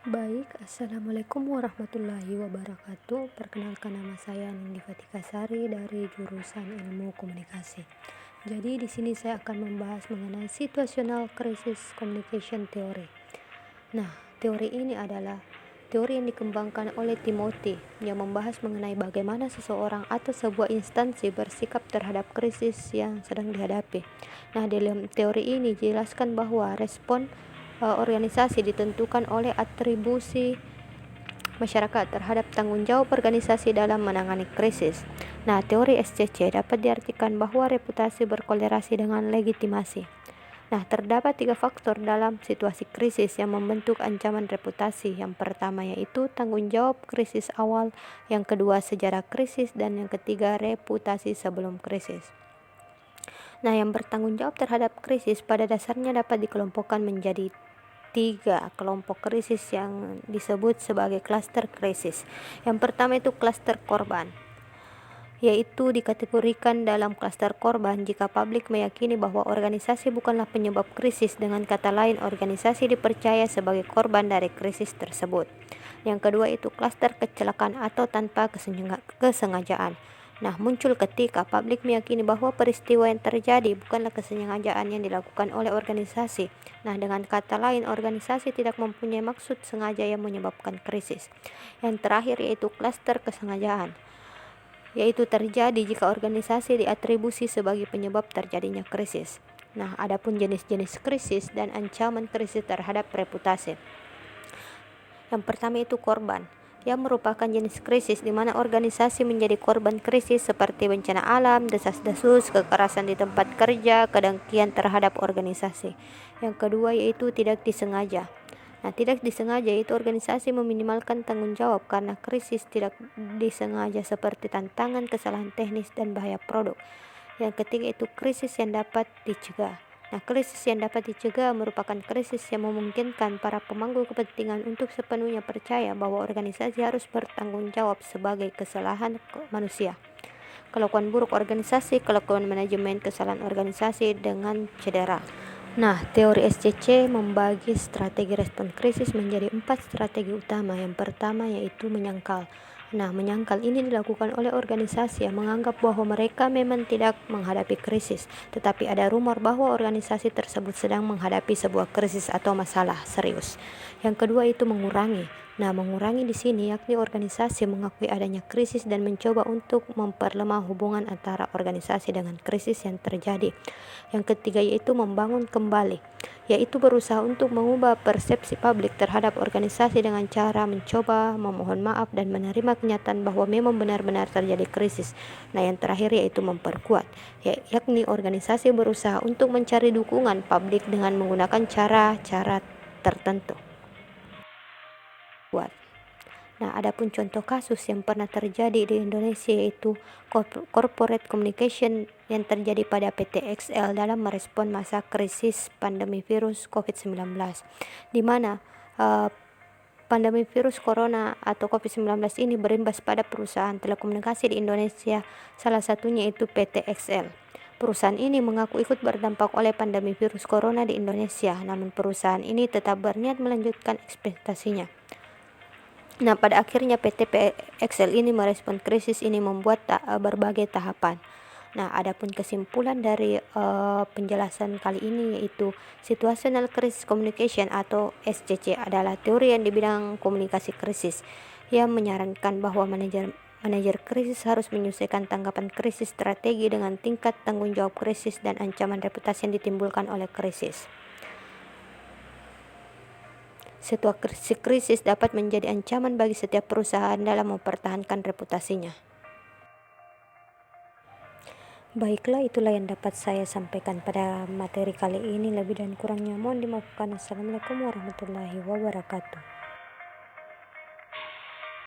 Baik, Assalamualaikum warahmatullahi wabarakatuh. Perkenalkan, nama saya Nindi Fatika Sari dari jurusan Ilmu Komunikasi. Jadi di sini saya akan membahas mengenai situational crisis communication theory. Nah, teori ini adalah teori yang dikembangkan oleh Timothy yang membahas mengenai bagaimana seseorang atau sebuah instansi bersikap terhadap krisis yang sedang dihadapi. Nah, dalam teori ini dijelaskan bahwa respon organisasi ditentukan oleh atribusi masyarakat terhadap tanggung jawab organisasi dalam menangani krisis. Nah, teori SCC dapat diartikan bahwa reputasi berkolerasi dengan legitimasi. Nah, terdapat 3 faktor dalam situasi krisis yang membentuk ancaman reputasi. Yang pertama yaitu tanggung jawab krisis awal, yang kedua sejarah krisis, dan yang ketiga reputasi sebelum krisis. Nah, yang bertanggung jawab terhadap krisis pada dasarnya dapat dikelompokkan menjadi 3 kelompok krisis yang disebut sebagai klaster krisis. Yang pertama itu klaster korban, yaitu dikategorikan dalam klaster korban jika publik meyakini bahwa organisasi bukanlah penyebab krisis. Dengan kata lain, organisasi dipercaya sebagai korban dari krisis tersebut. Yang kedua itu klaster kecelakaan atau tanpa kesengajaan. Nah, muncul ketika publik meyakini bahwa peristiwa yang terjadi bukanlah kesengajaan yang dilakukan oleh organisasi. Nah, dengan kata lain, organisasi tidak mempunyai maksud sengaja yang menyebabkan krisis. Yang terakhir yaitu klaster kesengajaan, yaitu terjadi jika organisasi diatribusi sebagai penyebab terjadinya krisis. Nah, adapun jenis-jenis krisis dan ancaman krisis terhadap reputasi. Yang pertama itu korban, yang merupakan jenis krisis di mana organisasi menjadi korban krisis seperti bencana alam, desas-desus, kekerasan di tempat kerja, kedengkian terhadap organisasi. Yang kedua yaitu tidak disengaja. Nah, tidak disengaja itu organisasi meminimalkan tanggung jawab karena krisis tidak disengaja seperti tantangan, kesalahan teknis, dan bahaya produk. Yang ketiga itu krisis yang dapat dicegah. Nah, krisis yang dapat dicegah merupakan krisis yang memungkinkan para pemangku kepentingan untuk sepenuhnya percaya bahwa organisasi harus bertanggung jawab sebagai kesalahan manusia, kelakuan buruk organisasi, kelakuan manajemen, kesalahan organisasi dengan cedera. Nah, teori SCC membagi strategi respon krisis menjadi 4 strategi utama. Yang pertama yaitu menyangkal. Nah, menyangkal ini dilakukan oleh organisasi yang menganggap bahwa mereka memang tidak menghadapi krisis, tetapi ada rumor bahwa organisasi tersebut sedang menghadapi sebuah krisis atau masalah serius. Yang kedua itu mengurangi. Nah, mengurangi di sini yakni organisasi mengakui adanya krisis dan mencoba untuk memperlemah hubungan antara organisasi dengan krisis yang terjadi. Yang ketiga yaitu membangun kembali, yaitu berusaha untuk mengubah persepsi publik terhadap organisasi dengan cara mencoba memohon maaf dan menerima kenyataan bahwa memang benar-benar terjadi krisis. Nah, yang terakhir yaitu memperkuat, yakni organisasi berusaha untuk mencari dukungan publik dengan menggunakan cara-cara tertentu. Nah, adapun contoh kasus yang pernah terjadi di Indonesia yaitu corporate communication yang terjadi pada PT XL dalam merespon masa krisis pandemi virus COVID-19, di mana pandemi virus corona atau COVID-19 ini berimbas pada perusahaan telekomunikasi di Indonesia, salah satunya itu PT XL. Perusahaan ini mengaku ikut berdampak oleh pandemi virus corona di Indonesia, namun perusahaan ini tetap berniat melanjutkan ekspektasinya. Nah, pada akhirnya PT XL ini merespon krisis ini membuat berbagai tahapan. Nah, adapun kesimpulan dari penjelasan kali ini yaitu situational crisis communication atau SCC adalah teori yang di bidang komunikasi krisis yang menyarankan bahwa manajer krisis harus menyesuaikan tanggapan krisis strategi dengan tingkat tanggung jawab krisis dan ancaman reputasi yang ditimbulkan oleh krisis. Situasi krisis dapat menjadi ancaman bagi setiap perusahaan dalam mempertahankan reputasinya. Baiklah, itulah yang dapat saya sampaikan pada materi kali ini. Lebih dan kurangnya mohon dimaafkan. Assalamualaikum warahmatullahi wabarakatuh.